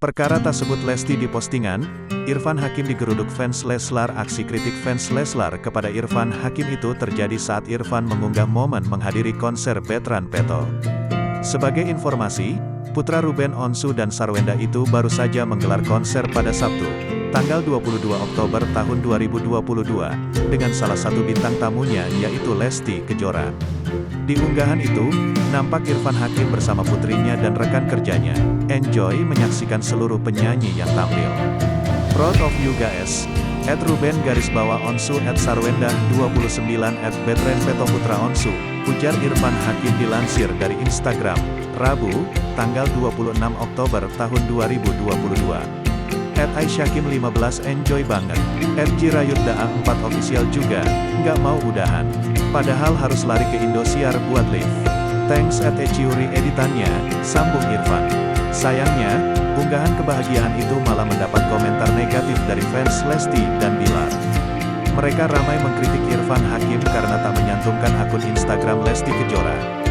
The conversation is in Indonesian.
Perkara tersebut Lesti di postingan, Irfan Hakim digeruduk fans Leslar. Aksi kritik fans Leslar kepada Irfan Hakim itu terjadi saat Irfan mengunggah momen menghadiri konser Betran Peto. Sebagai informasi, putra Ruben Onsu dan Sarwenda itu baru saja menggelar konser pada Sabtu, tanggal 22 Oktober tahun 2022, dengan salah satu bintang tamunya yaitu Lesti Kejora. Di unggahan itu, nampak Irfan Hakim bersama putrinya dan rekan kerjanya, enjoy menyaksikan seluruh penyanyi yang tampil. Proud of you guys, @Ruben_Onsu @Sarwenda 29 @Betran Putra Onsu, ujar Irfan Hakim dilansir dari Instagram, Rabu, tanggal 26 Oktober tahun 2022. @Aisyakim15 enjoy banget, @Jirayutdaa4 official juga, nggak mau udahan. Padahal harus lari ke Indosiar buat live. Thanks @Eciuri editannya, sambung Irfan. Sayangnya, unggahan kebahagiaan itu malah mendapat komentar negatif dari fans Lesti dan Bilar. Mereka ramai mengkritik Irfan Hakim karena tak menyantumkan akun Instagram Lesti Kejora.